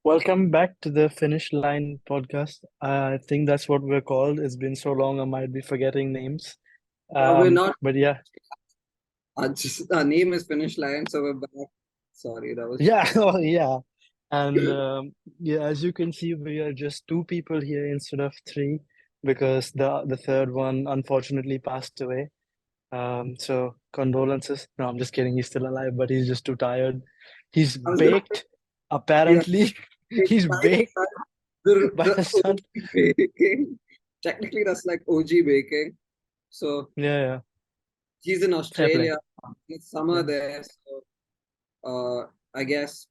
Welcome back to the Finish Line podcast. I think that's what we're called. It's been so long, I might be forgetting names. We're not. But yeah, Just our name is Finish Line, so we're back. Sorry, that was. yeah, oh, yeah. And yeah, as you can see, we are just two people here instead of three because the third one unfortunately passed away. So condolences. No, I'm just kidding. He's still alive, but he's just too tired. He's I was gonna. baked. Yeah, Apparently, it's he's like baked by the his son. OG baking. Technically, that's like OG baking. So Yeah, yeah. he's in Fair play. Australia. It's summer Yeah. there, so I guess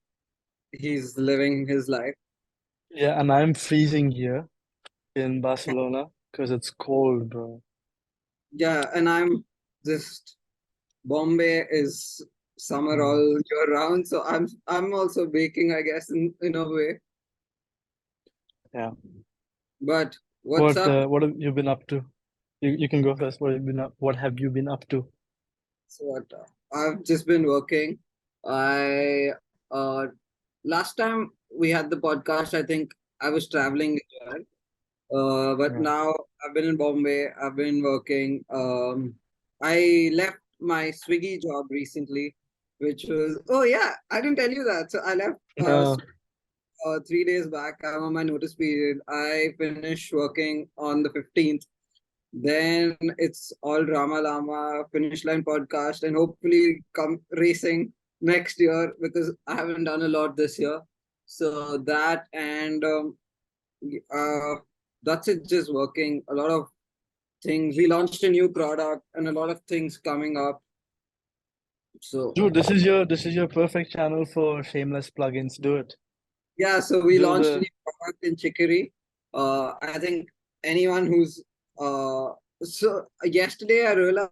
he's living his life. Yeah, and I'm freezing here in Barcelona because it's cold, bro. Yeah, and I'm just Bombay is summer Mm. all year round, so I'm also baking, I guess, in a way. Yeah. But what's up? What have you been up to? You can go first. What have you been up to? So what? I've just been working. I uh last time we had the podcast, I think I was traveling as well. But Yeah. now I've been in Bombay. I've been working. I left my Swiggy job recently, which was oh yeah, I didn't tell you that. So I left No. 3 days back. I'm on my notice period. I finished working on the 15th. Then it's all Rama Lama, Finish Line podcast, and hopefully come racing next year because I haven't done a lot this year. So that and uh, that's it, just working. A lot of things. We launched a new product and a lot of things coming up. So Dude, this is your perfect channel for shameless plugins. Do it. yeah, so we Do launched a the new product in Chicory. I think anyone who's so yesterday I realized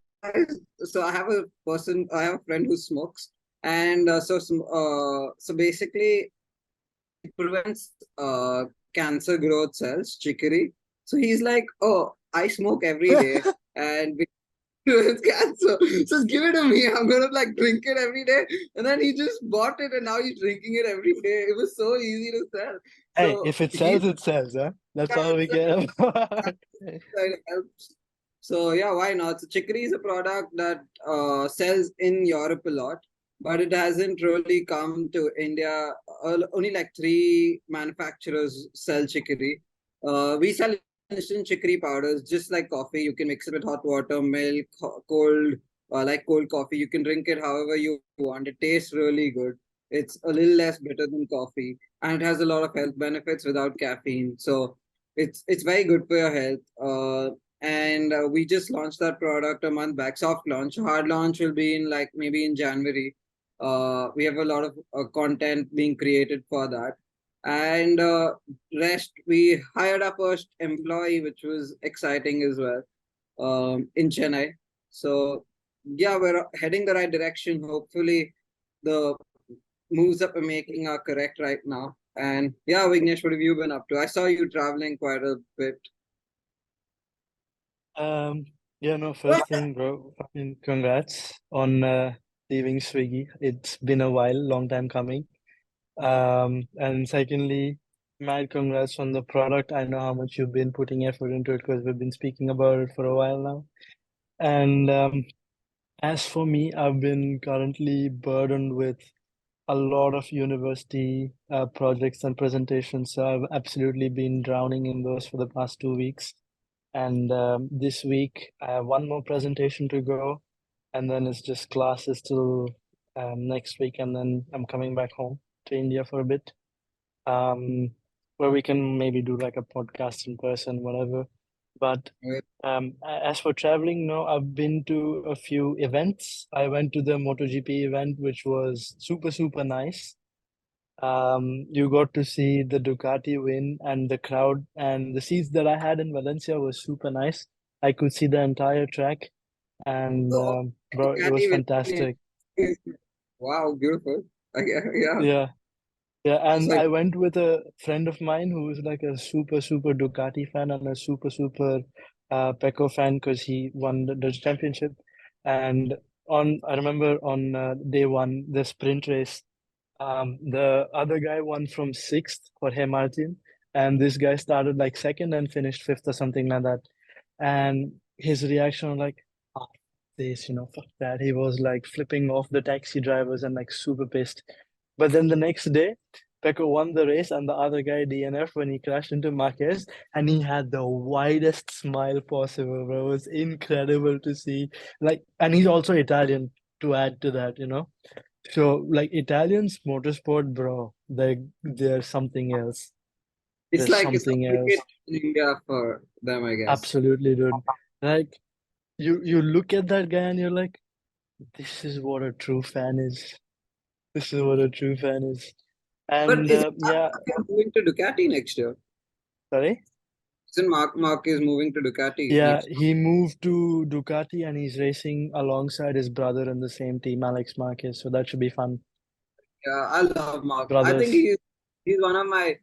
so I have a friend who smokes, and so basically it prevents cancer growth cells, chicory. So he's like, oh, I smoke every day, and with cancer. Just give it to me. I'm gonna like drink it every day. And then he just bought it and now he's drinking it every day. It was so easy to sell. Hey, So if it he sells, it sells, huh? That's all we it's like, care about. it helps. So yeah, why not? So chicory is a product that sells in Europe a lot, but it hasn't really come to India. Only like three manufacturers sell chicory. We sell instant chicory powders, just like coffee. You can mix it with hot water, milk, cold, like cold coffee. You can drink it however you want. It tastes really good. It's a little less bitter than coffee, and it has a lot of health benefits without caffeine. So it's very good for your health. And we just launched that product a month back. Soft launch, hard launch will be in like maybe in January. We have a lot of content being created for that, and rest we hired our first employee, which was exciting as well, in Chennai. So yeah, we're heading the right direction. Hopefully, the moves that we're making are correct right now. And yeah, Vignesh, what have you been up to? I saw you traveling quite a bit. Um, yeah, no, first thing, bro, fucking congrats on leaving Swiggy. It's been a while, long time coming. And secondly, mad congrats on the product. I know how much you've been putting effort into it because we've been speaking about it for a while now. And as for me, I've been currently burdened with a lot of university projects and presentations. So I've absolutely been drowning in those for the past 2 weeks. And this week, I have one more presentation to go, and then it's just classes till next week, and then I'm coming back home to India for a bit, um, where we can maybe do like a podcast in person, whatever. But as for traveling, no, I've been to a few events. I went to the MotoGP event, which was super, super nice. You got to see the Ducati win and the crowd and the seats that I had in Valencia was super nice. I could see the entire track and So, bro, it was Ducati will. fantastic. Wow, beautiful. Yeah. Yeah. Yeah, and So, I went with a friend of mine who is like a super, super Ducati fan and a super, super Pecco fan because he won the championship. And I remember on day one, the sprint race. The other guy won from sixth for Hey Martin, and this guy started like second and finished fifth or something like that. And his reaction was like, "Ah, this, fuck that." He was like flipping off the taxi drivers and like super pissed. But then the next day, Pecco won the race, and the other guy DNF when he crashed into Marquez, and he had the widest smile possible, bro. It was incredible to see. Like, and he's also Italian to add to that. So like Italians motorsport, bro, they're something else. It's There's like it's something else. complicated in India for them, I guess. Absolutely, dude. Like you look at that guy and you're like, this is what a true fan is. This is what a true fan is. But And is it yeah, Mark moving to Ducati next year? sorry. Isn't Mark is moving to Ducati Yeah, next? he moved to Ducati and he's racing alongside his brother in the same team, Alex Marquez. So that should be fun. Yeah, I love Mark. I think Brothers, he's one of my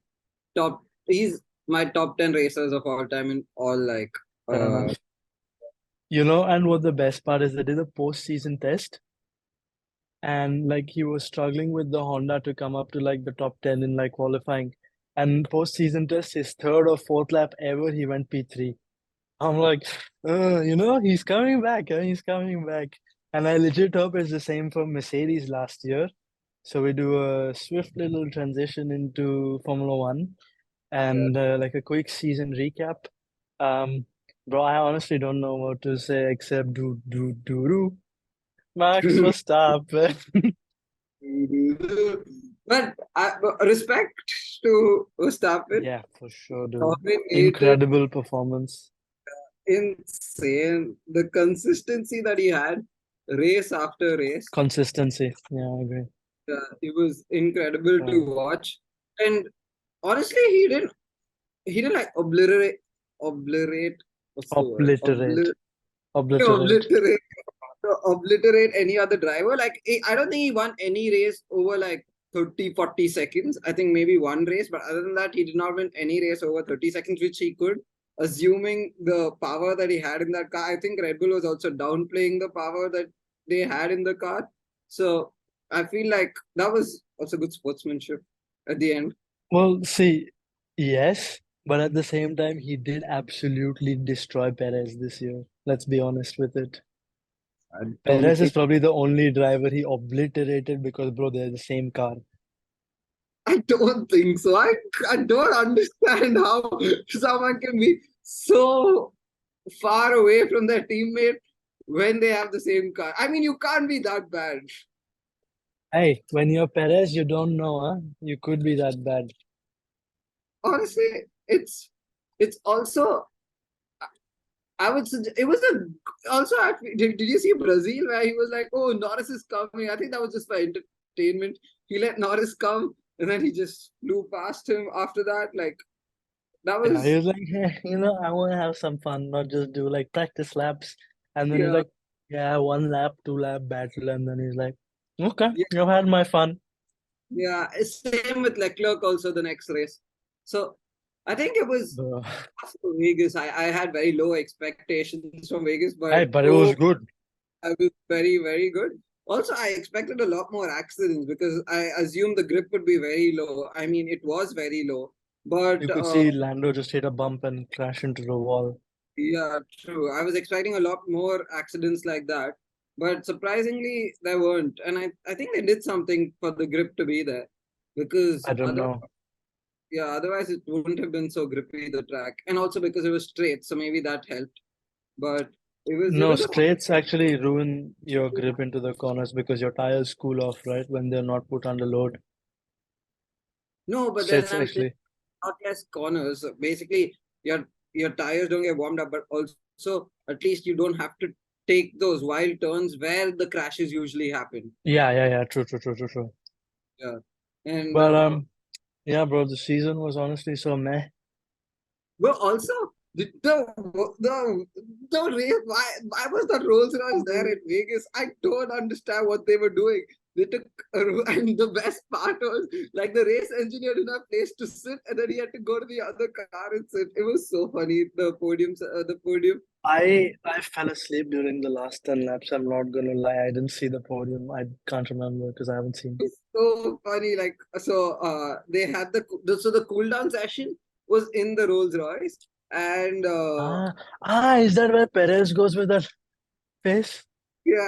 top. He's my top 10 racers of all time in all like. fair Uh, enough. And what the best part is, they did a post-season test and like he was struggling with the Honda to come up to like the top 10 in like qualifying. And post-season test, his third or fourth lap ever, he went P3. I'm like, he's coming back, he's coming back. And I legit hope it's the same for Mercedes last year. So we do a swift little transition into Formula One yeah. and like a quick season recap. Um, bro, I honestly don't know what to say except do. Max Verstappen. But respect to Verstappen. Yeah, for sure, dude. Dominated, Incredible performance. insane. The consistency that he had, race after race, Consistency. Yeah, I agree. it was incredible to Uh, watch. And honestly, he didn't like obliterate. What's the word? obliterate. Obliterate. Obliterate obliterate any other driver. Like, I don't think he won any race over like 30, 40 seconds. I think maybe one race, but other than that, he did not win any race over 30 seconds, which he could, assuming the power that he had in that car. I think Red Bull was also downplaying the power that they had in the car. So I feel like that was also good sportsmanship at the end. Well, see, yes, but at the same time, he did absolutely destroy Perez this year. Let's be honest with it. I don't Perez is think probably the only driver he obliterated because, bro, they're the same car. I don't think so. I don't understand how someone can be so far away from their teammate when they have the same car. I mean, you can't be that bad. Hey, when you're Perez, you don't know, huh? You could be that bad. Honestly, it's also I would suggest it was a also did you see Brazil where he was like, oh, Norris is coming? I think that was just for entertainment. He let Norris come and then he just flew past him after that. Like that Yeah, he was was like, hey, I want to have some fun, not just do like practice laps. And then he's yeah. like, yeah, 1 lap, 2 lap battle. And then he's like, okay, Yeah, I've had my fun. yeah. Same with Leclerc also the next race. So I think it was Uh, after Vegas. I had very low expectations from Vegas, but hey, but it oh, was good. I was very, very good. Also, I expected a lot more accidents because I assumed the grip would be very low. I mean, it was very low, but You could see Lando just hit a bump and crash into the wall. yeah, true. I was expecting a lot more accidents like that, but surprisingly, there weren't. And I think they did something for the grip to be there because I don't know. otherwise it wouldn't have been so grippy the track, and also because it was straight, so maybe that helped. But it No, was a straights actually ruin your grip into the corners because your tires cool off, right? When they're not put under load. no, but then Straights I'm saying actually. not less corners. Basically, your tires don't get warmed up, but also at least you don't have to take those wild turns where the crashes usually happen. Yeah. True, true, true, true, true. Yeah, and But yeah, bro, the season was honestly so meh. but also the race. Why was that Rolls Royce there at Vegas? I don't understand what they were doing. they took and the best part was like the race engineer didn't have place to sit, and then he had to go to the other car and sit. It was so funny. The podium I fell asleep during the last 10 laps. I'm not gonna lie. I didn't see the podium. I can't remember because I haven't seen. was so funny. Like they had the cool down session was in the Rolls Royce, and Ah, is that where Perez goes with that face? yeah.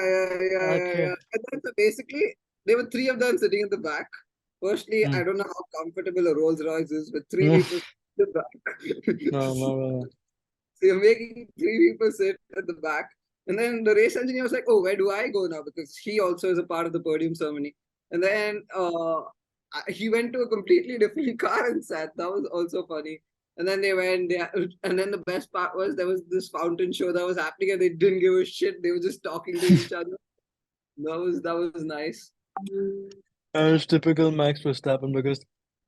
Okay. And then so basically, there were three of them sitting in the back. Firstly, Hmm. I don't know how comfortable a Rolls Royce is with three Hmm. people in the back. No, no, no. So you're making three people sit at the back. And then the race engineer was like, oh, where do I go now? Because he also is a part of the podium ceremony. And then he went to a completely different car and sat. That was also funny. And then they went there. And then the best part was there was this fountain show that was happening and they didn't give a shit. They were just talking to each other. That was nice. And it's typical Max Verstappen because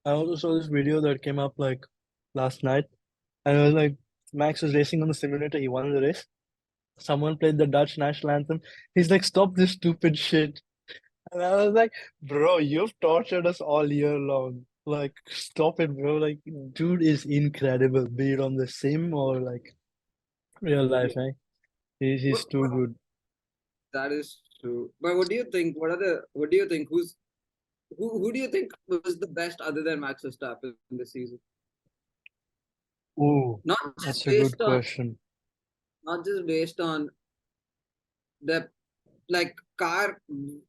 I also saw this video that came up like last night, and it was like Max was racing on the simulator. He won the race. Someone played the Dutch national anthem. He's like, "Stop this stupid shit!" And I was like, "Bro, you've tortured us all year long. Like, stop it, bro. Like, dude is incredible, be it on the sim or like real Yeah. life, eh? He's too But good." that is true. But what do you think? What do you think? Who do you think was the best other than Max Verstappen in this season? Oh, Not just that's a good based on question. not just based on the like car,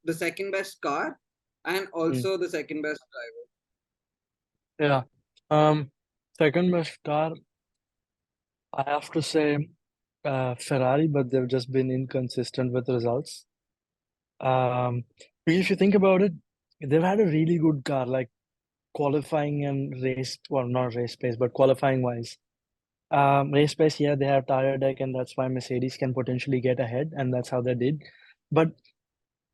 the second best car, and Hmm. also the second best driver. Yeah. Um, Second best car, I have to say Ferrari, but they've just been inconsistent with results. Um, if you think about it, they've had a really good car, like qualifying and race, well, not race pace, but qualifying wise. Race pace, yeah, they have tire deck, and that's why Mercedes can potentially get ahead, and that's how they did. But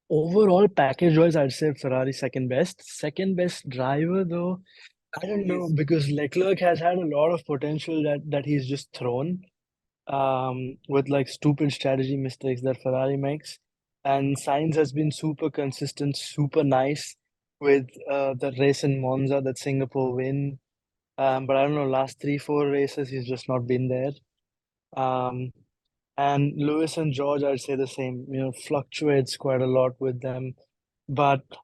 overall, package wise, I'd say Ferrari second best. Second best driver, though, I don't know, He's because Leclerc has had a lot of potential that he's just thrown with like stupid strategy mistakes that Ferrari makes. And Sainz has been super consistent, super nice with the race in Monza, that Singapore win. But I don't know, last three, four races, he's just not been there. Um, and Lewis and George, I'd say the same, fluctuates quite a lot with them.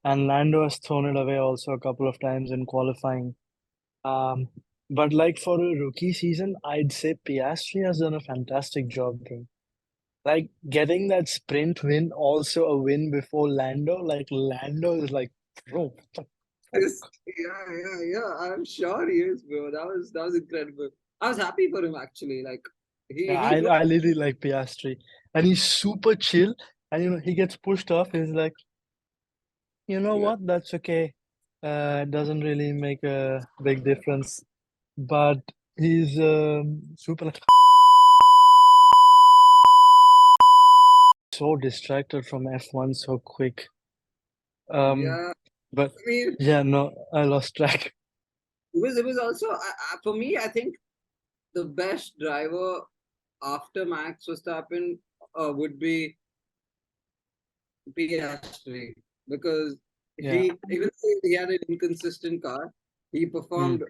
And Lando has thrown it away also a couple of times in qualifying. Um, but like for a rookie season, I'd say Piastri has done a fantastic job, bro. Like getting that sprint win, also a win before Lando. Like Lando is like, bro, what the fuck? yeah. I'm sure he is, bro. That was incredible. I was happy for him actually. Like Yeah, he proved I really like Piastri, and he's super chill. And he gets pushed off. He's like, you know yeah, what? That's okay. It doesn't really make a big difference. But he's super like so distracted from F1 so quick. Um, yeah. but I mean, yeah, no, I lost track. it was also for me. I think the best driver after Max Verstappen would be Piastri because Yeah, even though he had an inconsistent car, he mm. performed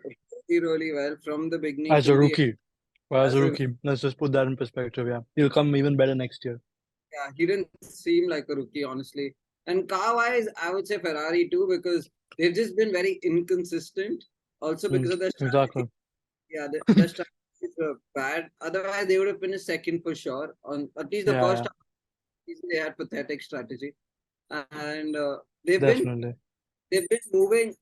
really well from the beginning As a till the end. rookie, as a As a rookie, let's just put that in perspective. Yeah, he'll come even better next year. Yeah, he didn't seem like a rookie, honestly. And car wise, I would say Ferrari too because they've just been very inconsistent. Also Mm, because of their strategy. exactly. Yeah, their strategies were bad. Otherwise, they would have finished second for sure. On at least the Yeah, first yeah, half of the season, they had pathetic strategy, and they've been definitely. they've been moving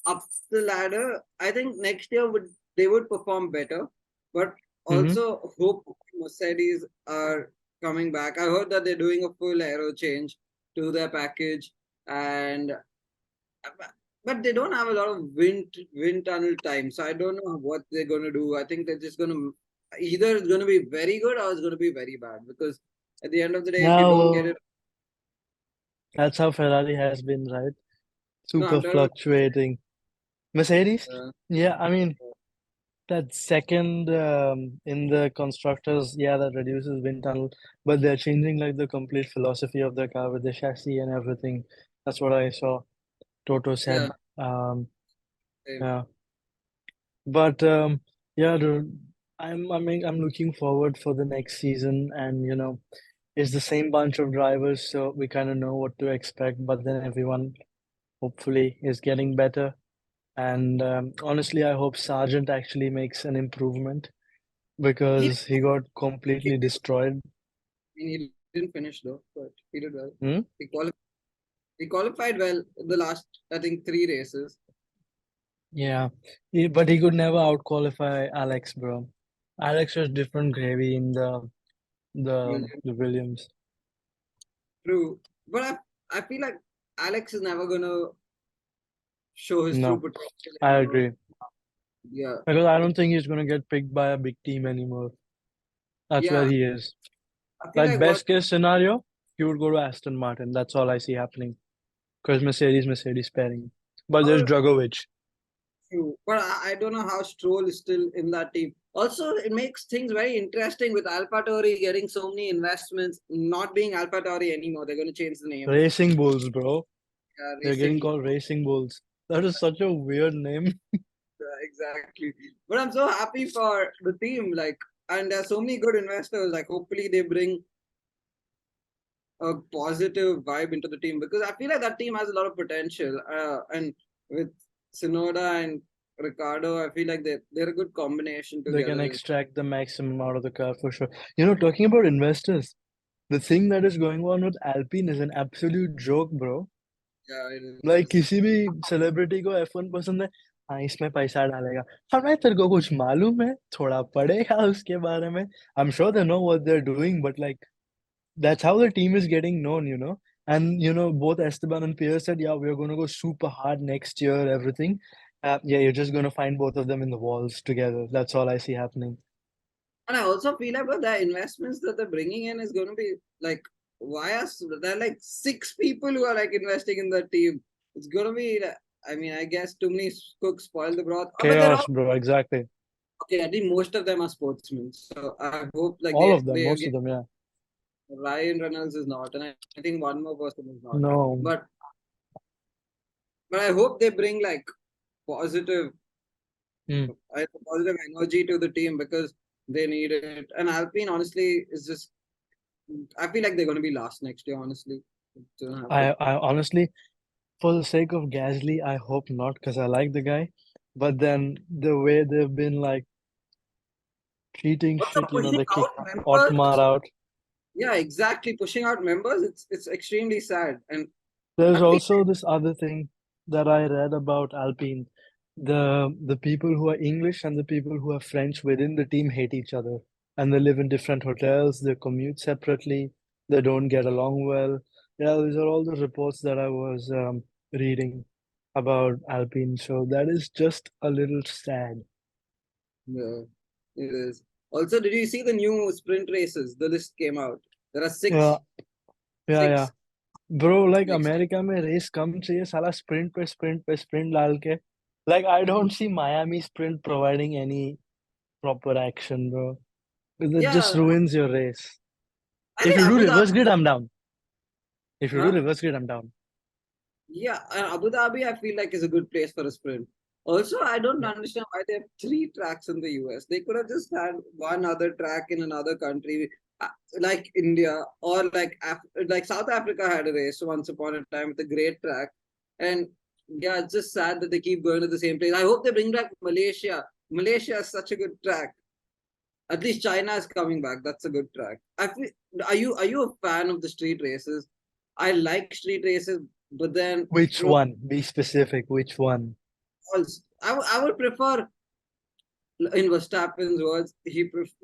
up the ladder. I think next year they would perform better, but Mm-hmm. also hope Mercedes are coming back. I heard that they're doing a full aero change to their package, and but they don't have a lot of wind tunnel time, so I don't know what they're going to do. I think they're just going to either it's going to be very good or it's going to be very bad because at the end of the day, if you Yeah, don't get well, it, that's how Ferrari has been, right? no, Super I'm talking fluctuating. Mercedes? about. Yeah, I mean, that second in the constructors, yeah, that reduces wind tunnel, but they're changing like the complete philosophy of the car with the chassis and everything. That's what I saw. Toto Yeah, said. Um, same. yeah, but yeah, dude, I'm looking forward for the next season, and it's the same bunch of drivers, so we kind of know what to expect. But then everyone hopefully is getting better, and honestly, I hope Sargent actually makes an improvement He, because he got completely destroyed. he didn't finish though, but he did well. Hmm? He qualified. He qualified well in the last, I think, three races. Yeah, but he could never out qualify Alex, bro. Alex was different gravy in Williams. the Williams. True, but I feel like Alex is never gonna show his true No, potential I anymore. agree Yeah, because I don't think he's gonna get picked by a big team anymore. That's where yeah. he is. I feel Like like what best case scenario, he would go to Aston Martin. That's all I see happening because Mercedes pairing. But there's how Dragovic. true, but I don't know how Stroll is still in that team. Also, it makes things very interesting with AlphaTauri getting so many investments, not being AlphaTauri anymore. They're going to change the name. Racing Bulls, bro. They're getting Racing. called Racing Bulls. That is such a weird name. Exactly. But I'm so happy for the team. Like, and there's so many good investors. Like, hopefully they bring a positive vibe into the team because I feel like that team has a lot of potential. And with Sinoda and Ricardo, I feel like they're a good combination They can together. extract the maximum out of the car for sure. Talking about investors, the thing that is going on with Alpine is an absolute joke, bro. Yeah, it Like is. किसी भी celebrity को F1 पसंद है, हाँ इसमें पैसा डालेगा। हमें तेरे को कुछ मालूम है, थोड़ा पढ़ेगा उसके बारे में. I'm sure they know what they're doing, but like that's how the team is getting known. And both Esteban and Pierre said, yeah, we're gonna go super hard next year, everything. Yeah, you're just gonna find both of them in the walls together. That's all I see happening. And I also feel like the investments that they're bringing in is going to be like, why are there are like six people who are like investing in the team? It's going to be, I mean, I guess too many cooks spoil the broth. But they're all Chaos, bro. Exactly. okay. I think most of them are sportsmen. So I hope like All of them, they most again, of them, yeah. Ryan Reynolds is not, and I think one more person is not. No, But but I hope they bring like positive, mm. positive energy to the team because they need it. And Alpine honestly is just I feel like they're going to be last next year. Honestly, it's gonna happen. I honestly, for the sake of Gasly, I hope not, because I like the guy. But then the way they've been like treating Also, shit, pushing they out kicked Otmar members. out. Yeah, exactly. Pushing out members. It's extremely sad. And There's I feel also this other thing that I read about Alpine. The people who are English and the people who are French within the team hate each other, and they live in different hotels, they commute separately, they don't get along well. Yeah, these are all the reports that I was reading about Alpine. So that is just a little sad. yeah, it is. Also, did you see the new sprint races? The list came out. There are Yeah, yeah. six. Bro, like Next, America में race कम चाहिए साला sprint डाल के. Like I don't see Miami sprint providing any proper action, bro. It just yeah, ruins your race. I If think you do Abu Dhabi. reverse grid, I'm down. If you do Huh? reverse grid, I'm down. Yeah, and Abu Dhabi, I feel like is a good place for a sprint. Also, I don't Yeah. understand why they have three tracks in the US. They could have just had one other track in another country, uh, like India or like South Africa had a race once upon a time with a great track. And yeah, it's just sad that they keep going to the same place. I hope they bring back Malaysia. Malaysia is such a good track. At least China is coming back. That's a good track. I feel, are you a fan of the street races? I like street races, but then Which bro, one? Be specific. Which one? I would prefer in Verstappen's words.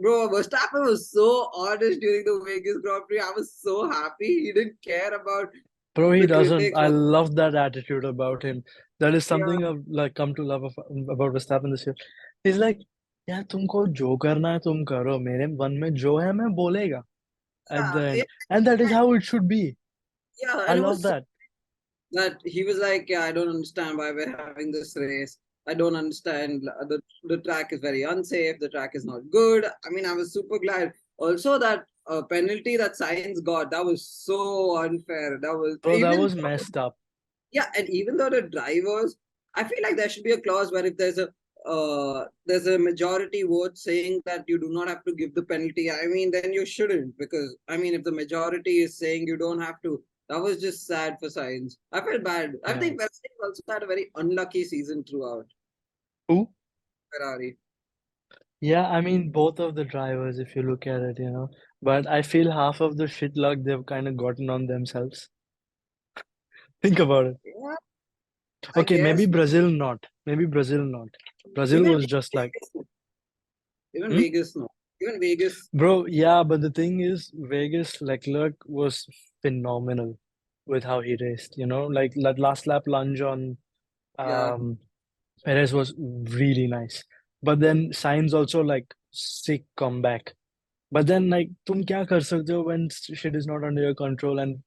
Bro, Verstappen was so honest during the Vegas Grand Prix. I was so happy. He didn't care about Bro, he the doesn't. critics. I love that attitude about him. That is Yeah, something I've like come to love about Verstappen this year. He's like, यार तुमको जो करना है तुम करो मेरे मन में जो है मैं बोलेगा at the yeah, end, and that is how it should be. yeah, I and it love was so that. that he was like, yeah, I don't understand why we're having this race. I don't understand. The track is very unsafe. The track is not good. I mean, I was super glad. Also, that penalty that Science got, that was so unfair. That was Bro, that even was messed up. yeah, and even though the drivers, I feel like there should be a clause where if there's a majority vote saying that you do not have to give the penalty, I mean, then you shouldn't, because I mean, if the majority is saying you don't have to, that was just sad for science. I felt bad. I Yeah. think Verstappen also had a very unlucky season throughout. Who? Ferrari. Yeah, I mean both of the drivers if you look at it, But I feel half of the shit luck they've kind of gotten on themselves. Think about it. Yeah, I Okay, maybe guess. Brazil not. Maybe Brazil not. Brazil Even was just like, even hmm? Vegas, no. Even Vegas, Bro, yeah, but the thing is, Vegas Leclerc was phenomenal with how he raced, like that last lap lunge on yeah, um Perez was really nice. But then Sainz also like sick comeback. But then like तुम क्या कर सकते हो when shit is not under your control and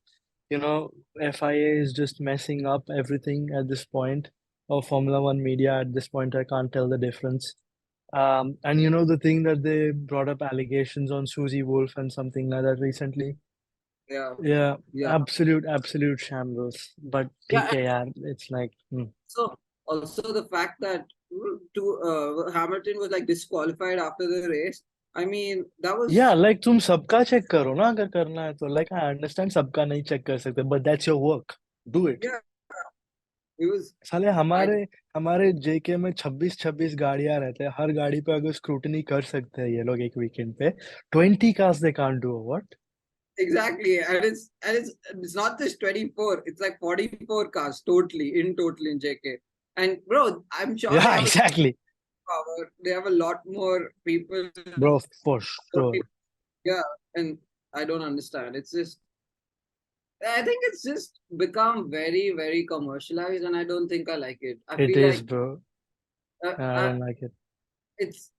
you know FIA is just messing up everything at this point or Formula One media at this point I can't tell the difference. And the thing that they brought up allegations on Susie Wolf and something like that recently. yeah, Yeah, yeah. absolute shambles. But Yeah, ठीक है यार, it's like so also the fact that Hamilton was like disqualified after the race. I mean, that yeah, was like तुम सबका check करो ना अगर करना है तो like I understand सबका नहीं चेक कर सकते but that's your work. Do it. yeah, it was. साले I हमारे हमारे जेके में 26 गाड़ियां रहते हैं हर गाड़ी पे अगर स्क्रूटनी कर सकते हैं ये लोग एक वीकेंड पे 20 cars they can't do what? exactly, and it's not just 24. It's like 44 cars totally in JK. And bro, I'm sure they Yeah, have a lot exactly, of power. They have a lot more people. bro, for sure. Yeah, and I don't understand. It's just I think it's just become very commercialized, and I don't think I like it. I It feel is, like bro. uh, I uh, don't like it. it's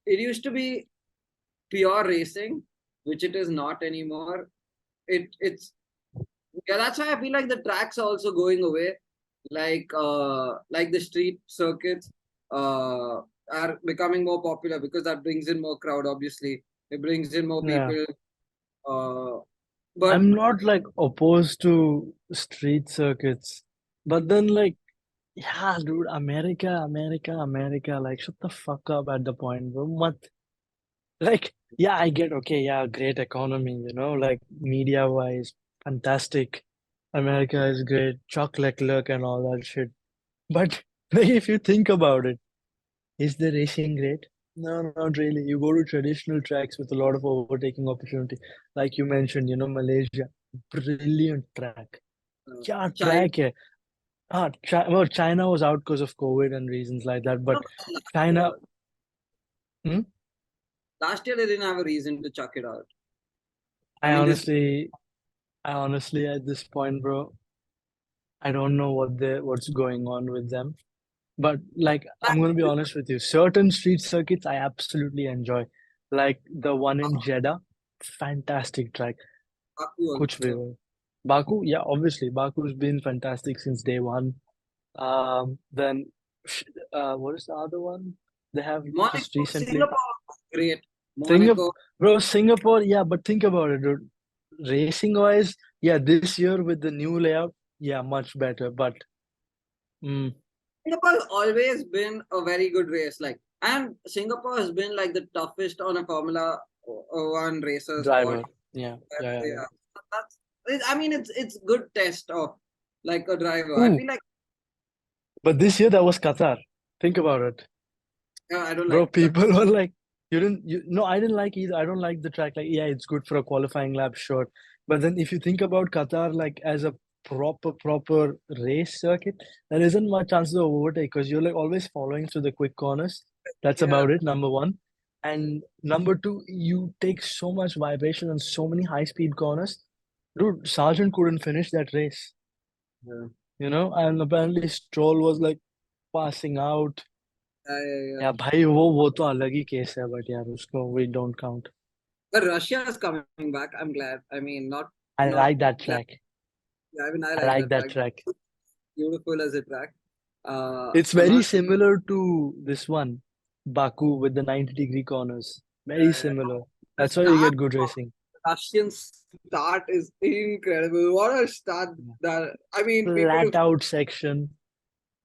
it used to be pure racing, which it is not anymore. It's yeah, that's why I feel like the tracks are also going away. Like the street circuits are becoming more popular because that brings in more crowd, obviously. It brings in more Yeah, people. Uh but I'm not like opposed to street circuits, but then like, yeah, dude, America, like, shut the fuck up at the point, bro. Mat, like, yeah, I get, okay, yeah, great economy, like media wise, fantastic. America is great, Chuck Leclerc and all that shit. But like, if you think about it, is the racing great? No, not really. You go to traditional tracks with a lot of overtaking opportunity. Like you mentioned, Malaysia, brilliant track. क्या China, track है? Well, China was out because of COVID and reasons like that, no, but last China, year, hmm? last year they didn't have a reason to chuck it out. I I mean, this honestly, I honestly, at this point, bro, I don't know what's going on with them. But like, I'm gonna be honest with you, certain street circuits I absolutely enjoy, like the one in Jeddah, fantastic track. Baku कुछ भी also. हो. Baku, yeah, obviously, Baku's been fantastic since day one. Then, what is the other one? They have just Monaco, recently. Singapore, great. Singapore, Monaco, bro, Singapore, yeah, but think about it, dude. Racing wise, yeah, this year with the new layout, yeah, much better. But mm, Singapore has always been a very good race. Like, and Singapore has been like the toughest on a Formula One racer spot. driver, yeah, yeah, yeah, yeah. Yeah, I mean, it's good test of like a driver. I Ooh, feel like but this year that was Qatar. Think about it. I don't Bro, like people were like, no, I didn't like either. I don't like the track. Like, yeah, it's good for a qualifying lap, sure. But then if you think about Qatar, like, as a proper race circuit, there isn't much chance to overtake because you're like always following through the quick corners. That's yeah, about it, number one. And number two, you take so much vibration and so many high-speed corners. Dude, Sargent couldn't finish that race, yeah, and apparently Stroll was like passing out. yeah. या भाई वो तो अलग ही case है but यार उसको we don't count. But Russia is coming back. I'm glad. I mean, I not like that that. track. Yeah, I mean, I I like like that that track. track. Beautiful as a track. It's I'm very not. similar to this one, Baku with the 90-degree corners. Very Uh, similar. the That's why you start get good of racing. Russian start is incredible. What a start that I mean, people Flat to out section.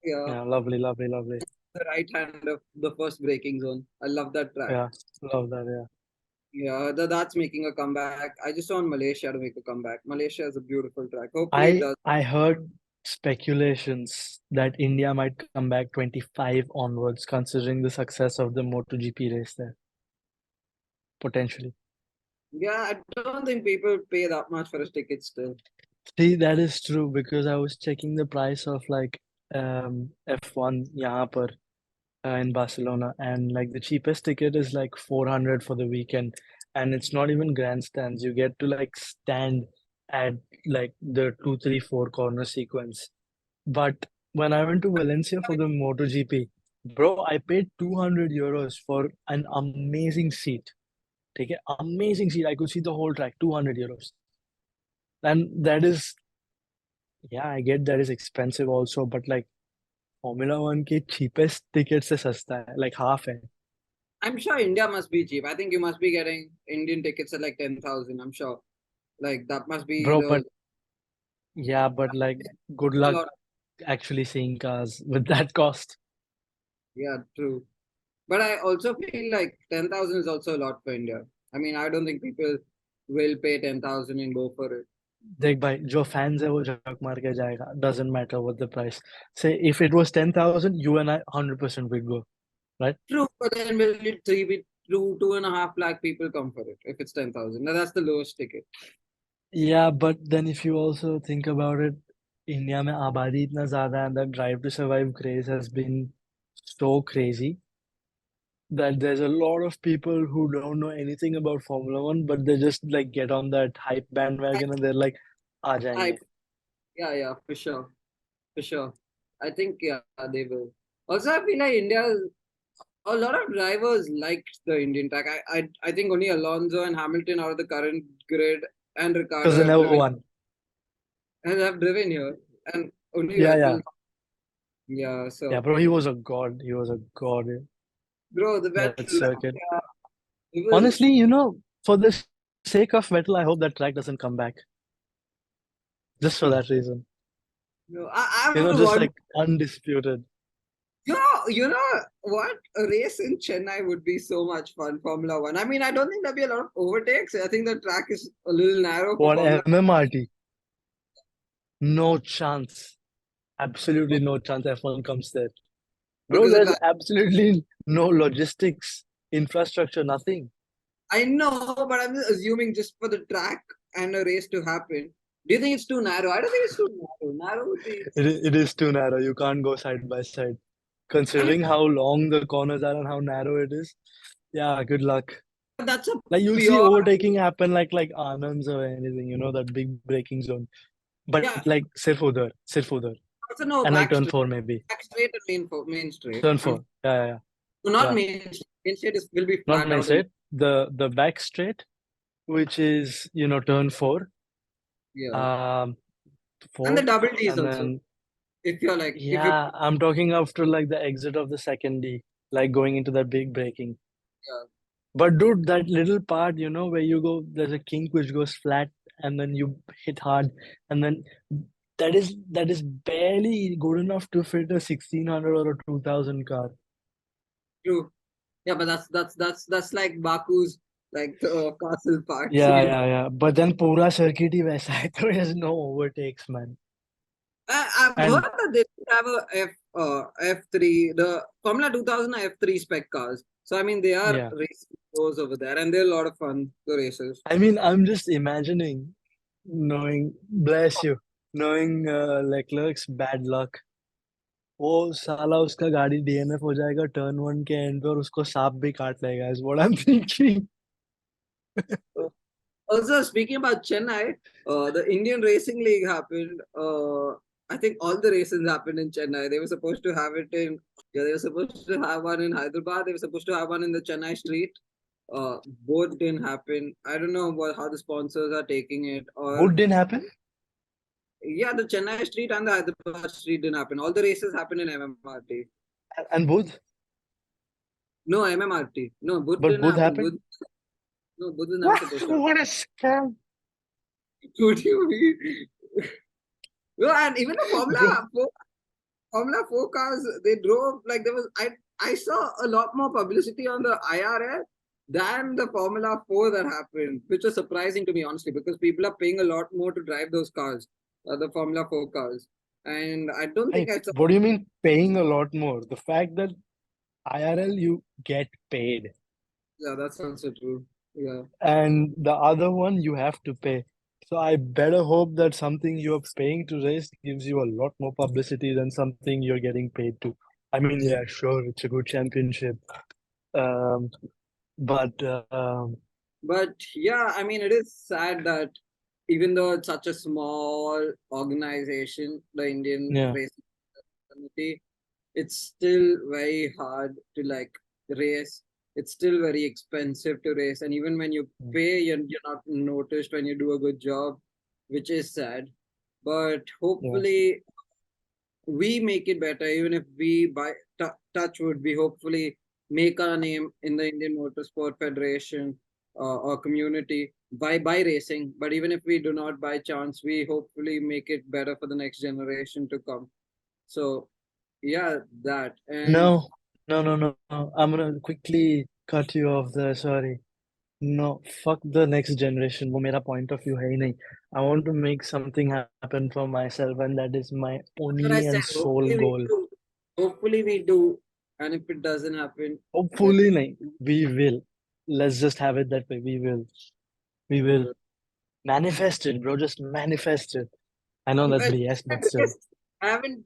yeah, Yeah, lovely, lovely, lovely. the right hand of the first braking zone. I love that track. Yeah, love that. Yeah. Yeah, that's making a comeback. I just want Malaysia to make a comeback. Malaysia is a beautiful track. Hopefully it I does. I heard speculations that India might come back 25 onwards, considering the success of the MotoGP race there, potentially. Yeah, I don't think people pay that much for a ticket still. See, that is true because I was checking the price of like F1 यहाँ पर in Barcelona, and like the cheapest ticket is like 400 for the weekend, and it's not even grandstands. You get to like stand at like the 2, 3, 4 corner sequence. But when I went to Valencia for the MotoGP, bro, I paid 200 euros for an amazing seat. Take it, amazing seat. I could see the whole track, 200 euros. And that is, yeah, I get that is expensive also, but like Formula One के cheapest ticket से सस्ता है, like half है. I'm sure India must be cheap. I think you must be getting Indian tickets at like 10,000. I'm sure. Like that must be Bro, but the yeah, but like good a luck lot. actually seeing cars with that cost. Yeah, true. But I also feel like 10,000 is also a lot for India. I mean, I don't think people will pay 10,000 and go for it. देख भाई जो fans है वो झक मार के जाएगा, doesn't matter what the price. Say if it was 10,000, you and I 100% would go, right? True, but then will it three be 2.5 lakh people come for it if it's 10,000? Now that's the lowest ticket. Yeah, but then if you also think about it, India में आबादी इतना ज्यादा है, and the drive to survive craze has been so crazy that there's a lot of people who don't know anything about Formula One, but they just like get on that hype bandwagon and they're like, uh I, जाएंगे. yeah, for sure. For sure. I think, yeah, they will. Also, I feel like India, a lot of drivers liked the Indian track. I think only Alonso and Hamilton out of the current grid and Because Ricardo they have never driven won. here. And only Yeah, yeah. Vettel. Yeah, Yeah, so bro, he was a god. He was a god in bro, the that Vettel, circuit. yeah, it was Honestly, for the sake of Vettel, I hope that track doesn't come back. Just for that reason. I would Just want like undisputed. you know what? A race in Chennai would be so much fun, Formula One. I mean, I don't think there'll be a lot of overtakes. I think the track is a little narrow for What Formula MMRT? No chance. Absolutely no chance F1 comes there. Bro, because the there's track. absolutely no logistics, infrastructure, nothing. I know, but I'm just assuming just for the track and a race to happen. Do you think it's too narrow? I don't think it's too narrow. Narrow would be. It is too narrow. You can't go side by side. I mean, Considering how long the corners are and how narrow it is, yeah, good luck. that's a Like you'll see pure. overtaking happen like Anand's or anything, that big braking zone. But Yeah, like सिर्फ उधर, also no and like back turn straight, four maybe. back straight and main straight. Turn I'm four. Yeah, yeah, yeah. not Yeah. main straight will be Not flat main out in straight. The back straight, which is, turn four, yeah, um, and the fourth, double D's and also. then If you're like if you yeah, I'm talking after like the exit of the second D, like going into that big braking. yeah, But dude, that little part, where you go, there's a kink which goes flat and then you hit hard, and then that is barely good enough to fit a 1600 or a 2000 car. true. Yeah, but that's like Baku's like the castle parts. Yeah, yeah, yeah. But then pura circuit ही वैसा है, so there's no overtakes, man. I've heard And that they have a F3, the Formula 2000 are F3 spec cars. So I mean they are yeah, racing those over there and they're a lot of fun, the races. I mean, I'm just imagining knowing, bless you, knowing Leclerc's bad luck. वो साला उसका गाड़ी DNF हो जाएगा turn 1 के and पे और उसको सांप भी काट लेगा is what I'm thinking. Also, speaking about Chennai, the Indian Racing League happened. I think all the races happened in Chennai. They were supposed to have it in, yeah, they were supposed to have one in Hyderabad. They were supposed to have one in the Chennai street. Both didn't happen. I don't know how the sponsors are taking it. Or What didn't happen? yeah, the Chennai street and the Hyderabad street didn't happen. All the races happened in MMRT. And both, No, MMRT. No, both but didn't both happen. happened. Both, No, both is never What? supposed to happen. What a scam, What do you mean? No, and even the bro. Formula 4 cars, they drove like there was I saw a lot more publicity on the IRL than the Formula 4 that happened, which was surprising to me, honestly, because people are paying a lot more to drive those cars, the Formula 4 cars. And I don't think Hey, I saw. what do you mean paying a lot more? The fact that IRL you get paid, Yeah, that's also true. Yeah. and the other one you have to pay. So I better hope that something you're paying to race gives you a lot more publicity than something you're getting paid to. I mean, Yeah. yeah, sure, it's a good championship. Um, but But yeah, I mean, it is sad that even though it's such a small organization, the Indian yeah, racing community, it's still very hard to like race. It's still very expensive to race, and even when you pay, you're not noticed when you do a good job, which is sad. But yeah. hopefully, we make it better. Even if we by touch wood, we hopefully make our name in the Indian Motorsport Federation or community by racing. But even if we do not by chance, we hopefully make it better for the next generation to come. So yeah, that and No, no. I'm gonna quickly cut you off there. Sorry. No, fuck the next generation. वो मेरा point of view है ही नहीं. I want to make something happen for myself, and that is my that's what I only said. and sole goal. Hopefully we do. And if it doesn't happen, then Hopefully, नहीं. We will. Let's just have it that way. We will. We will manifest it, bro. Just manifest it. I know that's but BS, but still. I haven't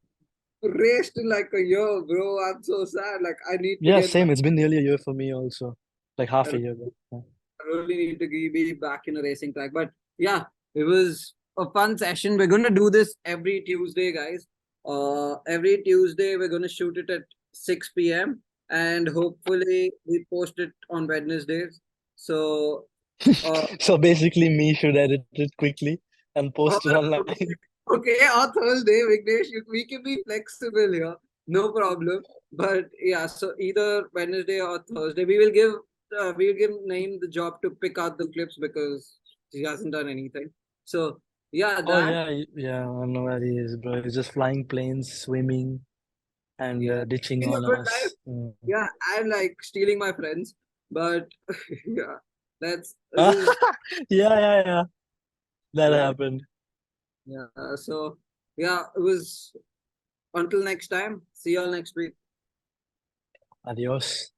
raced in like a year, bro. I'm so sad. Like I need to Yeah, get back. same. It's been nearly a year for me also. Like half I a year ago. Yeah. really need to be back in a racing track. But yeah, it was a fun session. We're gonna do this every Tuesday, guys. Every Tuesday we're gonna shoot it at 6 p.m. and hopefully we post it on Wednesdays. So uh, So basically, me should edit it quickly and or, post it online. okay, on Thursday, Vignesh, we can be flexible here, no problem. But yeah, so either Wednesday or Thursday, we will give Naeem the job to pick out the clips because he hasn't done anything. So yeah, Oh that yeah, yeah, I know where he is, bro. He's just flying planes, swimming, and yeah, ditching living a on good life. us. Mm. Yeah, and like stealing my friends, but yeah, that's it yeah, was yeah. That yeah, happened. yeah. So yeah, it was until next time. See y'all next week. Adios.